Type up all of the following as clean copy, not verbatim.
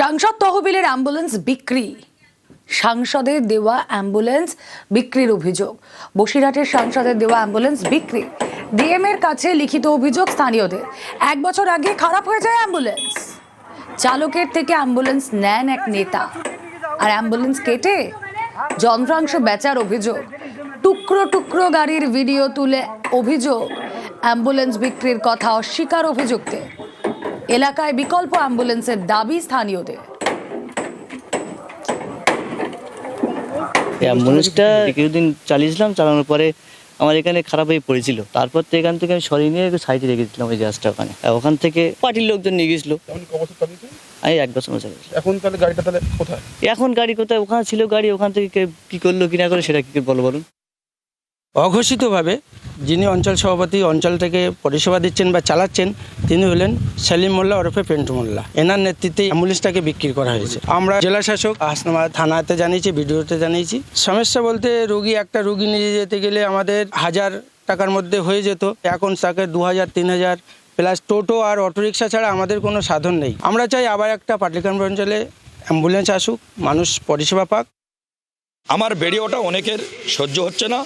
সাংসদ তহবিলের অ্যাম্বুলেন্স বিক্রি। সাংসদের দেওয়া অ্যাম্বুলেন্স বিক্রির অভিযোগ। বসিরহাটের সাংসদের দেওয়া অ্যাম্বুলেন্স বিক্রি। ডিএম এর কাছে লিখিত অভিযোগ স্থানীয়দের। 1 বছর আগে খারাপ হয়ে যায় অ্যাম্বুলেন্স। চালকের থেকে অ্যাম্বুলেন্স নেন এক নেতা, আর অ্যাম্বুলেন্স কেটে যন্ত্রাংশ বেচার অভিযোগ। টুকরো টুকরো গাড়ির ভিডিও তুলে অভিযোগ। অ্যাম্বুলেন্স বিক্রির কথা অস্বীকার অভিযুক্তের। এলাকায় বিকল্প অ্যাম্বুলেন্সের দাবি স্থানীয়দের। অ্যাম্বুলেন্সটা কিছুদিন চালিয়েছিলাম, চালানোর পরে আমার এখানে খারাপ হয়ে পড়েছিল। তারপর তো এখান থেকে আমি সরিয়ে নিয়ে একটু সাইডে রেখেছিলাম ওই গ্যাসটা ওখানে। ওখান থেকে পার্টির লোকজন নিয়ে গেছিলো। আমি 1 বছর মতো চালিয়েছি। এখন তাহলে গাড়িটা তাহলে কোথায়? এখন গাড়ি কোথায়? ওখানে ছিল গাড়ি, ওখান থেকে কি করলো কি না করলো সেটা কি বলুন। অঘোষিতভাবে যিনি অঞ্চল সভাপতি অঞ্চল থেকে পরিষেবা দিচ্ছেন বা চালাচ্ছেন তিনি হলেন সেলিম মোল্লা ওরফে পেন্টু মোল্লা। এনার নেতৃত্বে অ্যাম্বুলেন্সটাকে বিক্রি করা হয়েছে। আমরা জেলা শাসক হাসনাবাদ থানাতে জানিয়েছি, বিডিওতে জানিয়েছি। সমস্যা বলতে একটা রুগী নিয়ে যেতে গেলে আমাদের 1000 টাকার মধ্যে হয়ে যেত, এখন তাকে 2000 3000 প্লাস টোটো আর অটোরিকশা ছাড়া আমাদের কোনো সাধন নেই। আমরা চাই আবার একটা পাটলিকান্ড অঞ্চলে অ্যাম্বুলেন্স আসুক, মানুষ পরিষেবা পাক। আমার ভিডিওটা অনেকের সহ্য হচ্ছে না,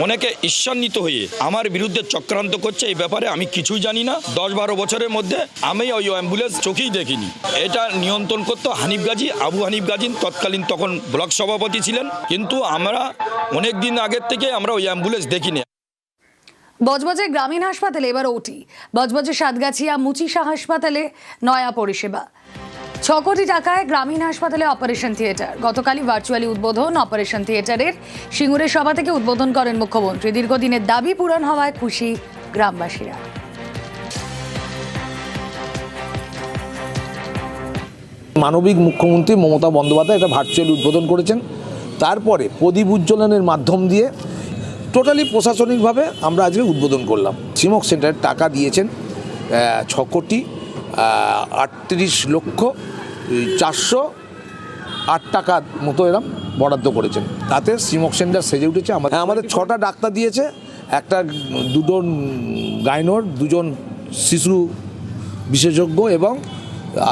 অনেকে ঈর্ষান্বিত হয়ে আমার বিরুদ্ধে চক্রান্ত করছে। এই ব্যাপারে আমি কিছুই জানি না। 10-12 বছরের মধ্যে আমি ওই অ্যাম্বুলেন্স চোখেই দেখিনি। এটা নিয়ন্ত্রণ করতো হানিফ গাজী, আবু হানিফ গাজী, তৎকালীন তখন ব্লক সভাপতি ছিলেন। কিন্তু আমরা অনেক দিন আগের থেকে আমরা ওই অ্যাম্বুলেন্স দেখিনি। বজবজে গ্রামীণ হাসপাতালে এবার ওটি। বজবজে সাতগাছিয়া মুচিশা হাসপাতালে নয়া পরিষেবা। 6 কোটি টাকায় গ্রামীণ হাসপাতালে অপারেশন থিয়েটার। গতকালই ভার্চুয়ালি উদ্বোধন অপারেশন থিয়েটারের। সিঙ্গুরের সভা থেকে উদ্বোধন করেন মুখ্যমন্ত্রী। দীর্ঘদিনের দাবি পূরণ হওয়ায় খুশি গ্রামবাসীরা। মানবিক মুখ্যমন্ত্রী মমতা বন্দ্যোপাধ্যায় এটা ভার্চুয়ালি উদ্বোধন করেছেন। তারপরে প্রদীপ উজ্জ্বলনের মাধ্যম দিয়ে টোটালি প্রশাসনিকভাবে আমরা আজকে উদ্বোধন করলাম। সিমক সেন্টারের টাকা দিয়েছেন 6 কোটি 38,408 টাকার মতো এরম বরাদ্দ করেছেন। তাতে সিমক সেন্টার সেজে উঠেছে। আমাদের 6টা ডাক্তার দিয়েছে, দুজন গাইনোর, 2জন শিশু বিশেষজ্ঞ এবং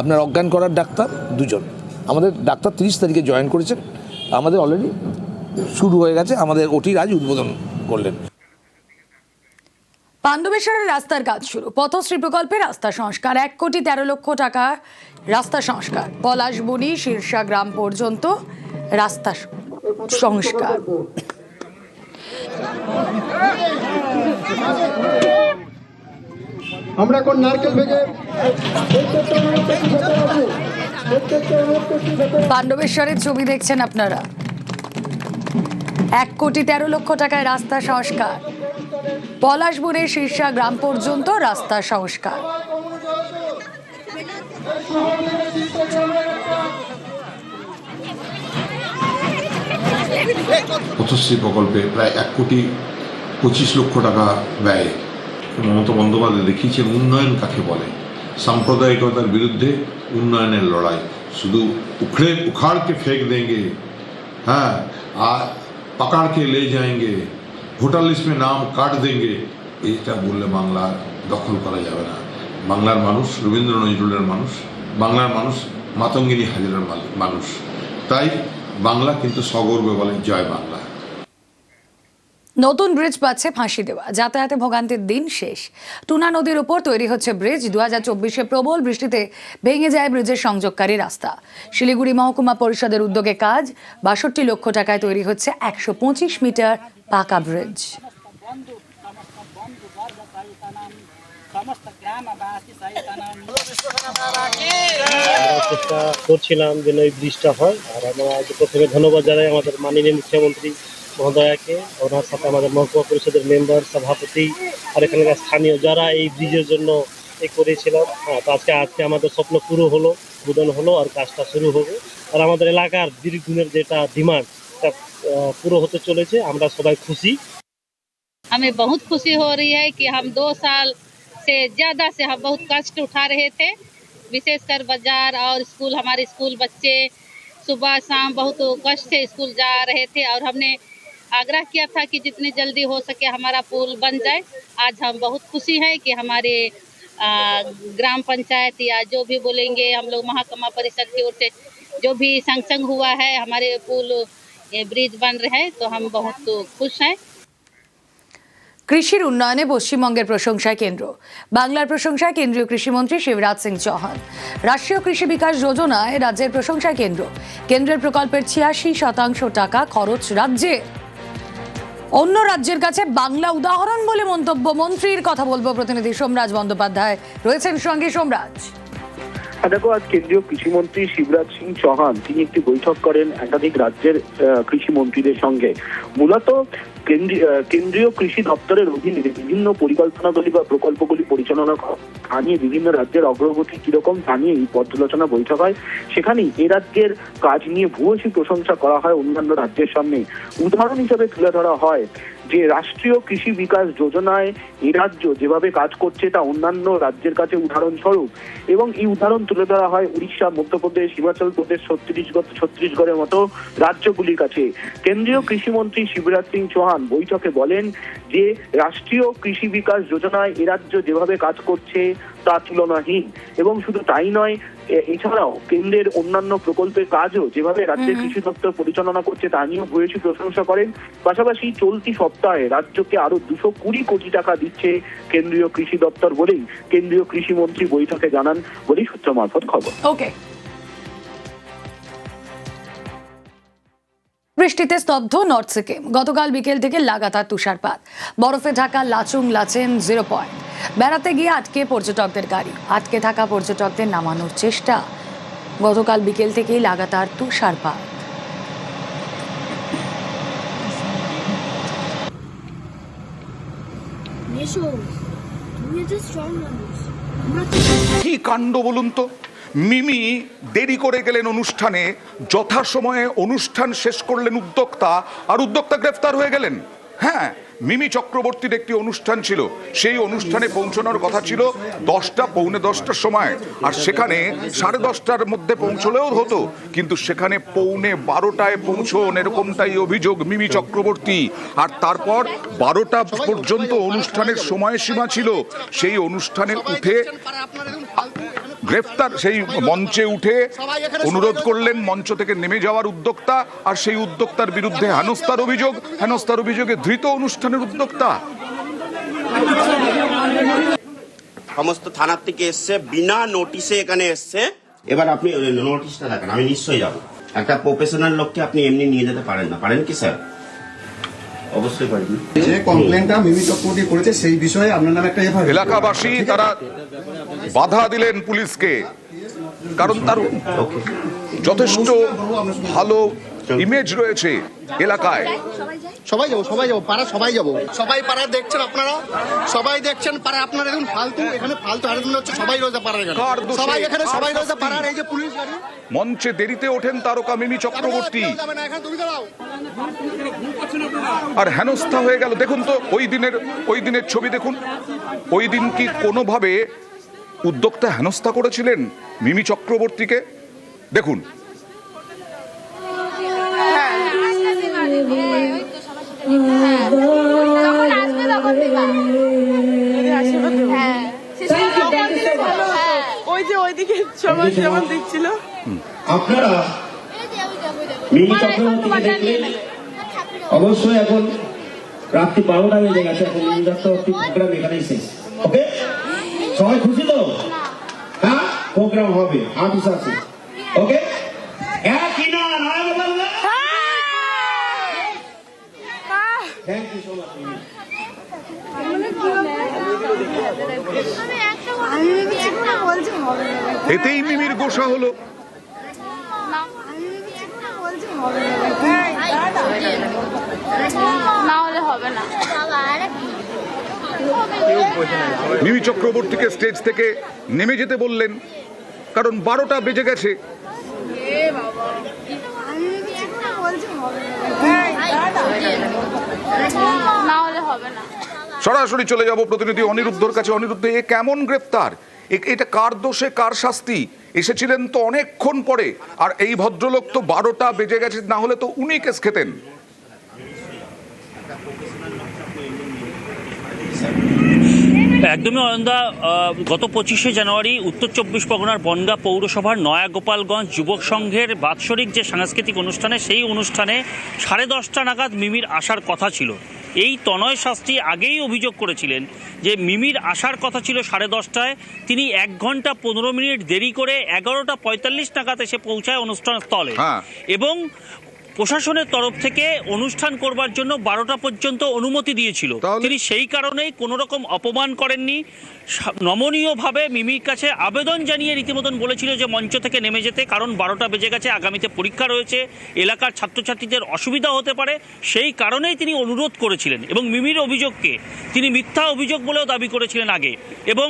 আপনার অজ্ঞান করার ডাক্তার 2জন। আমাদের ডাক্তার 30 তারিখে জয়েন করেছেন। আমাদের অলরেডি শুরু হয়ে গেছে। আমাদের ওটির আজ উদ্বোধন করলেন। পাণ্ডবেশ্বরের রাস্তার কাজ শুরু। পথশ্রী প্রকল্পে রাস্তা সংস্কার। 1 কোটি 13 লক্ষ টাকা রাস্তা সংস্কার। পলাশবনি শীর্ষা গ্রাম পর্যন্ত রাস্তা সংস্কার। আমরা এখন নারকেল ভেঙে পাণ্ডবেশ্বরের ছবি দেখছেন আপনারা। 1 কোটি 13 লক্ষ টাকায় রাস্তা সংস্কার। পলাশবনের শীর্ষা গ্রাম পর্যন্ত রাস্তা সংস্কার। পথশ্রী প্রকল্পে প্রায় 1 কোটি 25 লক্ষ টাকা ব্যয়। মমতা বন্দ্যোপাধ্যায় দেখিয়েছেন উন্নয়ন কাকে বলে। সাম্প্রদায়িকতার বিরুদ্ধে উন্নয়নের লড়াই। শুধু উখাড় কে ফেক দেंगे, হ্যাঁ, আর पकड़ के ले जाएंगे, ভোটার লিস্ট में নাম কাট দেंगे, এটা বললে বাংলা দখল করা যাবে না। বাংলার মানুষ রবীন্দ্র নজরুলের মানুষ, বাংলার মানুষ মাতঙ্গিনী হাজরার মানুষ। তাই বাংলা কিন্তু সগর্বে বলে জয় বাংলা। নতুন ব্রিজ পাচ্ছে ফাঁসি দেওয়া। যাতায়াতে ভোগান্তির দিন শেষ। টুনা নদীর উপর তৈরি হচ্ছে ব্রিজ। 2024-এ প্রবল বৃষ্টিতে ভেঙে যায় ব্রিজের সংযোগকারী রাস্তা। শিলিগুড়ি মহকুমা পরিষদের উদ্যোগে কাজ। 62 লক্ষ টাকায় তৈরি হচ্ছে 125 মিটার পাকা ব্রিজ। চেষ্টা করছিলাম যেন এই ব্রিজটা হয়। আর আমরা প্রথমে ধন্যবাদ জানাই আমাদের মাননীয় মুখ্যমন্ত্রী মহোদয়াকে, ওনার সাথে আমাদের মহকুমা পরিষদের মেম্বার, সভাপতি আর এখানকার স্থানীয় যারা এই ব্রিজের জন্য করেছিলাম। তো আজকে আমাদের স্বপ্ন পুরো হলো, উদ্বোধন হলো আর কাজটা শুরু হবে। আর আমাদের এলাকার দীর্ঘদিনের যেটা ডিমান্ড পুরো হতে চলেছে। আমরা সবাই খুশি। हमें बहुत खुशी हो रही है कि हम 2 साल से ज़्यादा से हम बहुत कष्ट उठा रहे थे, विशेषकर बाजार और स्कूल। हमारे स्कूल बच्चे सुबह शाम बहुत कष्ट से स्कूल जा रहे थे और हमने आग्रह किया था कि जितनी जल्दी हो सके हमारा पुल बन जाए। आज हम बहुत खुशी है कि हमारे ग्राम पंचायत या जो भी बोलेंगे हम लोग महकमा परिषद की ओर से जो भी सैंक्शन हुआ है, हमारे पुल ब्रिज बन रहे हैं, तो हम बहुत खुश हैं। কৃষির উন্নয়নে পশ্চিমবঙ্গের প্রশংসায় কেন্দ্র, বাংলার প্রশংসায় কেন্দ্রীয় কৃষিমন্ত্রী শিবরাজ সিং চৌহান। রাষ্ট্রীয় কৃষি বিকাশ যোজনায় রাজ্যের প্রশংসায় কেন্দ্র, কেন্দ্রের প্রকল্পের 86% টাকা খরচ রাজ্যে। অন্য রাজ্যের কাছে বাংলা উদাহরণ বলে মন্তব্য মন্ত্রীর। কথা বলবো প্রতিনিধি সোমরাজ বন্দ্যোপাধ্যায় রয়েছেন সঙ্গে। সোমরাজ, দেখো, আজ কেন্দ্রীয় কৃষিমন্ত্রী শিবরাজ সিং চৌহান তিনি একটি বৈঠক করেন একাধিক রাজ্যের কৃষি মন্ত্রীদের সঙ্গে। মূলত কেন্দ্রীয় কৃষি দপ্তরের অধীনে বিভিন্ন পরিকল্পনাগুলি বা প্রকল্পগুলি পরিচালনা তা নিয়ে বিভিন্ন রাজ্যের অগ্রগতি কিরকম তা নিয়ে এই পর্যালোচনা বৈঠক হয়। সেখানেই এ রাজ্যের কাজ নিয়ে ভূয়সী প্রশংসা করা হয় অন্যান্য রাজ্যের সামনে। উদাহরণ হিসেবে তুলে ধরা হয় যে রাষ্ট্রীয় কৃষি বিকাশ যোজনায় এ রাজ্য যেভাবে কাজ করছে তা অন্যান্য রাজ্যের কাছে উদাহরণস্বরূপ, এবং এই উদাহরণ তুলে ধরা হয় উড়িষ্যা, মধ্যপ্রদেশ, হিমাচল প্রদেশ, ছত্তিশগড়ের মতো রাজ্যগুলির কাছে। কেন্দ্রীয় কৃষিমন্ত্রী শিবরাজ সিং চৌহান বৈঠকে বলেন যে রাষ্ট্রীয় কৃষি বিকাশ যোজনায় এ রাজ্য যেভাবে কাজ করছে তা তুলনাহীন, এবং শুধু তাই নয়, এছাড়াও কেন্দ্রের অন্যান্য প্রকল্পের কাজও যেভাবে রাজ্যের কৃষি দপ্তর পরিচালনা করছে তা নিয়েও ভূয়সী প্রশংসা করেন। পাশাপাশি চলতি সপ্তাহে রাজ্যকে আরো 220 কোটি টাকা দিচ্ছে কেন্দ্রীয় কৃষি দপ্তর বলেই কেন্দ্রীয় কৃষিমন্ত্রী বৈঠকে জানান বলেই সূত্র মারফত খবর। ওকে। বৃষ্টিতে স্তব্ধ নর্থ সিকিম, গতকাল বিকেল থেকে লাগাতার তুষারপাত, বরফে ঢাকা লাচুং লাচেন 0 পয়েন্ট। বেড়াতে গিয়ে আটকে পর্যটকদের গাড়ি, আটকে থাকা পর্যটকদের নামানোর চেষ্টা। গতকাল বিকেল থেকেই লাগাতার তুষারপাত। কি কাণ্ড বলুন তো, মিমি দেরি করে গেলেন অনুষ্ঠানে, যথাসময়ে অনুষ্ঠান শেষ করলেন উদ্যোক্তা, আর উদ্যোক্তা গ্রেফতার হয়ে গেলেন। হ্যাঁ, মিমি চক্রবর্তীর একটি অনুষ্ঠান ছিল, সেই অনুষ্ঠানে পৌঁছানোর কথা ছিল 10টা পৌনে 10টার সময়, আর সেখানে 10:30টার মধ্যে পৌঁছলেও হতো, কিন্তু সেখানে পৌনে 12টায় পৌঁছন, এরকমটাই অভিযোগ মিমি চক্রবর্তী। আর তারপর 12টা পর্যন্ত অনুষ্ঠানের সময়সীমা ছিল, সেই অনুষ্ঠানে উঠে গ্রেফতার, সেই মঞ্চে উঠে অনুরোধ করলেন মঞ্চ থেকে নেমে যাওয়ার উদ্যোক্তা, আর সেই উদ্যোক্তার বিরুদ্ধে হেনস্থার অভিযোগে ধৃত অনুষ্ঠানের উদ্যোক্তা। সমস্ত থানার থেকে এসছে, বিনা নোটিশে এখানে এসছে। এবার আপনি নোটিশটা দেখেন, আমি নিশ্চয়ই যাব। একটা প্রফেশনাল লোককে আপনি এমনি নিয়ে যেতে পারেন না, পারেন কি স্যার? অবশ্যই পারেন। যে কমপ্লেনটা মিমি চক্রবর্তী করেছে সেই বিষয়ে আপনার নামে একটা এফআইআর। এলাকাবাসী তারা বাধা দিলেন পুলিশকে, কারণ তার যথেষ্ট ভালো ইমেজ রয়েছে এলাকায়। সবাই যাবো পাড়া, সবাই যাবো, সবাই পাড়া দেখছেন আপনারা, সবাই দেখছেন পাড়া। আপনারা দেখুন ফালতু, এখানে ফালতু আরেকজন হচ্ছে, সবাই রয়েছে পাড়ার এখানে, সবাই এখানে, সবাই রয়েছে পাড়ার। এই যে পুলিশ গাড়ি, মঞ্চে দেরিতে ওঠেন তারকা মিমি চক্রবর্তী, আর হেনস্থা হয়ে গেল। দেখুন তো ওই দিনের ছবি দেখুন, ওই দিন কি কোনোভাবে উদ্যোক্তা হেনস্থা করেছিলেন মিমি চক্রবর্তীকে? দেখুন, আপনারা মিমি চক্রবর্তীকে দেখলেন। অবশ্যই এখন রাত্রি 12টা বেজে গেছে, এখন মিমি চক্রবর্তী প্রোগ্রাম এখানেই শেষ। ওকে, সবাই খুশি তো? হ্যাঁ, প্রোগ্রাম হবে 8 আছে। ওকে, একই না নারায়ণ বলবে। Thank you so much. এতেই মিমির গোসা হলো। মিমি চক্রবর্তীকে স্টেজ থেকে নেমে যেতে বললেন, কারণ 12টা বেজে গেছে। সরাসরি চলে যাব প্রতিনিধি অনিরুদ্ধর কাছে। অনিরুদ্ধ, এ কেমন গ্রেফতার? এটা কার দোষে, কার শাস্তি? এসেছিলেন তো অনেকক্ষণ পরে, আর এই ভদ্রলোক তো 12টা বেজে গেছে, না হলে তো উনি কেস খেতেন। একদমই অয়নদা, গত 25শে জানুয়ারি উত্তর 24 পরগনার বনগাঁ পৌরসভার নয়াগোপালগঞ্জ যুবক সংঘের বাৎসরিক যে সাংস্কৃতিক অনুষ্ঠানে, সেই অনুষ্ঠানে 10:30 নাগাদ মিমির আসার কথা ছিল। এই তনয় শাস্ত্রী আগেই অভিযোগ করেছিলেন যে মিমির আসার কথা ছিল 10:30টায়, তিনি 1 ঘন্টা 15 মিনিট দেরি করে 11:45 নাগাদ এসে পৌঁছায় অনুষ্ঠান স্থলে এবং প্রশাসনের তরফ থেকে অনুষ্ঠান করবার জন্য 12টা পর্যন্ত অনুমতি দিয়েছিল। তিনি সেই কারণেই কোনো রকম অপমান করেননি, নমনীয়ভাবে মিমির কাছে আবেদন জানিয়ে রীতিমতন বলেছিল যে মঞ্চ থেকে নেমে যেতে, কারণ 12টা বেজে গেছে, আগামীতে পরীক্ষা রয়েছে, এলাকার ছাত্রছাত্রীদের অসুবিধা হতে পারে, সেই কারণেই তিনি অনুরোধ করেছিলেন। এবং মিমির অভিযোগকে তিনি মিথ্যা অভিযোগ বলেও দাবি করেছিলেন আগে, এবং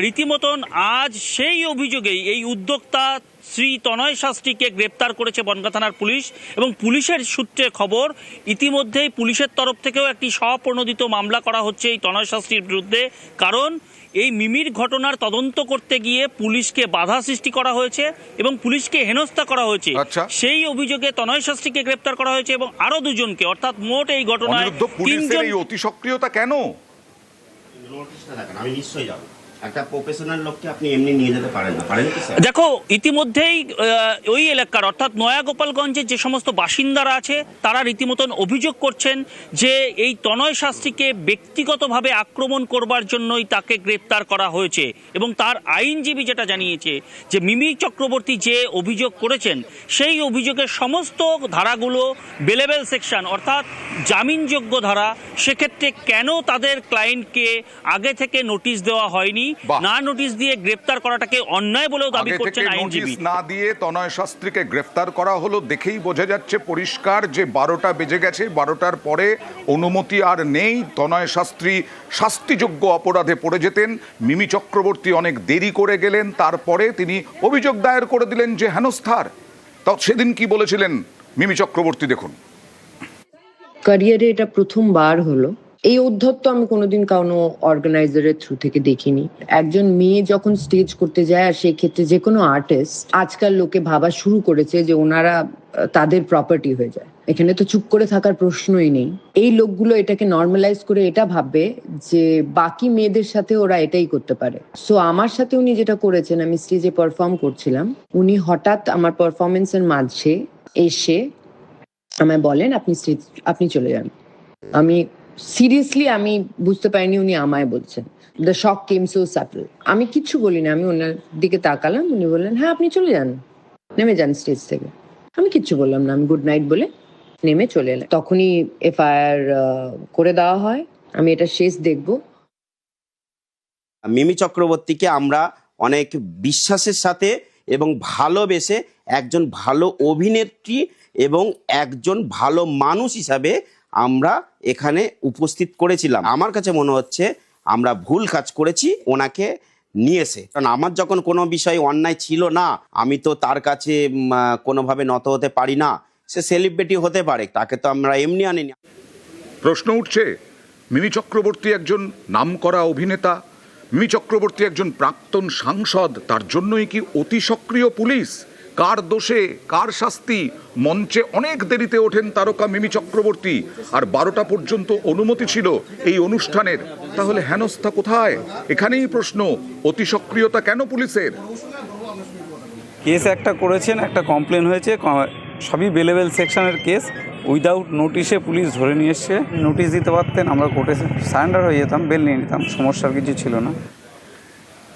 রীতিমতন আজ সেই অভিযোগেই এই উদ্যোক্তা শ্রী তনয় শাস্ত্রীকে গ্রেপ্তার করেছে বনগাঁ থানার পুলিশ। এবং পুলিশের সূত্রে খবর, ইতিমধ্যেই পুলিশের তরফ থেকেও একটি স্বপ্রণোদিত মামলা করা হচ্ছে এই তনয় শাস্ত্রীর বিরুদ্ধে, কারণ এই মিমির ঘটনার তদন্ত করতে গিয়ে পুলিশকে বাধা সৃষ্টি করা হয়েছে এবং পুলিশকে হেনস্থা করা হয়েছে। সেই অভিযোগে তনয় শাস্ত্রীকে গ্রেপ্তার করা হয়েছে এবং আরো 2জনকে, অর্থাৎ মোট এই ঘটনায় 3জন। এই অতি সক্রিয়তা কেন? আমি নিশ্চয়ই যাব, একটা প্রফেশনাল লোককে আপনি এমনি নিয়ে যেতে পারেন না, পারেন কি স্যার? দেখো, ইতিমধ্যেই ওই এলাকার অর্থাৎ নয়াগোপালগঞ্জের যে সমস্ত বাসিন্দারা আছে তারা রীতিমতন অভিযোগ করছেন যে এই তনয় শাস্ত্রীকে ব্যক্তিগতভাবে আক্রমণ করবার জন্যই তাকে গ্রেপ্তার করা হয়েছে। এবং তার আইনজীবী যেটা জানিয়েছে যে মিমি চক্রবর্তী যে অভিযোগ করেছেন সেই অভিযোগের সমস্ত ধারাগুলো বেলেবেল সেকশন, অর্থাৎ জামিনযোগ্য ধারা। সেক্ষেত্রে কেন তাদের ক্লায়েন্টকে আগে থেকে নোটিশ দেওয়া হয়নি, না নোটিশ দিয়ে গ্রেফতার করাটাকে অন্যায় বলেও দাবি করছেন আইনজীবী। নোটিশ না দিয়ে তনয় শাস্ত্রীকে গ্রেফতার করা হলো দেখেই বোঝা যাচ্ছে পরিষ্কার যে 12টা বেজে গেছে, 12টার পরে অনুমতি আর নেই। তনয় শাস্ত্রী শাস্তিযোগ্য অপরাধে পড়ে যেতেন, মিমি চক্রবর্তী অনেক দেরি করে গেলেন, তারপরে তিনি অভিযোগ দায়ের করে দিলেন যে হেনস্থার। তাও সেদিন কি বলেছিলেন মিমি চক্রবর্তী দেখুন। ক্যারিয়ারে এটা প্রথমবার হলো। এই উদ্ধত্ত আমি কোনোদিন কোনো অর্গানাইজারের থ্রু থেকে দেখিনি। একজন মেয়ে যখন স্টেজ করতে যায়, আর সেই ক্ষেত্রে যে কোনো আর্টিস্ট, আজকাল লোকে ভাবা শুরু করেছে যে ওনারা তাদের প্রপার্টি হয়ে যায়। এখানে তো চুপ করে থাকার প্রশ্নই নেই। এই লোকগুলো এটাকে নর্মালাইজ করে এটা ভাববে যে বাকি মেয়েদের সাথে ওরা এটাই করতে পারে। সো আমার সাথে উনি যেটা করেছেন, আমি স্টেজে পারফর্ম করছিলাম, উনি হঠাৎ আমার পারফরমেন্সের মাঝে এসে আমায় বলেন আপনি চলে যান। আমি সিরিয়াসলি আমি বুঝতে পারিনি উনি আমায় বলছেন। The shock came so subtle. আমি কিচ্ছু বলি না, আমি ওনার দিকে তাকালাম, উনি বললেন হ্যাঁ আপনি চলে যান, নেমে যান স্টেজ থেকে। আমি কিচ্ছু বললাম না, আমি গুড নাইট বলে নেমে চলে এলাম। তখনই এফআইআর করে দেওয়া হয়। আমি এটা শেষ দেখব। মিমি চক্রবর্তীকে আমরা অনেক বিশ্বাসের সাথে এবং ভালোবেসে একজন ভালো অভিনেত্রী এবং একজন ভালো মানুষ হিসাবে আমরা এখানে উপস্থিত করেছিলাম। আমার কাছে মনে হচ্ছে আমরা ভুল কাজ করেছি ওনাকে নিয়ে এসে, কারণ আমার যখন কোনো বিষয় অন্যায় ছিল না, আমি তো তার কাছে কোনোভাবে নত হতে পারি না। সে সেলিব্রিটি হতে পারে, তাকে তো আমরা এমনি আনিনি। প্রশ্ন উঠছে, মিমি চক্রবর্তী একজন নামকরা অভিনেতা, মিমি চক্রবর্তী একজন প্রাক্তন সাংসদ, তার জন্যই কি অতি সক্রিয় পুলিশ? কার দোষে কার শাস্তি? মঞ্চে অনেক দেরিতে ওঠেন তারকা মিমি চক্রবর্তী, আর 12টা পর্যন্ত অনুমতি ছিল এই অনুষ্ঠানের। তাহলে হেনস্থা কোথায়? এখানেই প্রশ্ন, অতি সক্রিয়তা কেন পুলিশের? কেস একটা করেছেন, একটা কমপ্লেন হয়েছে, সবই বেলেবেল সেকশনের কেস। উইদাউট নোটিশে পুলিশ ধরে নিয়ে এসছে। নোটিশ দিতে পারতেন, আমরা কোর্টে সারেন্ডার হয়ে যেতাম, বেল নিয়ে নিতাম, সমস্যার কিছু ছিল না।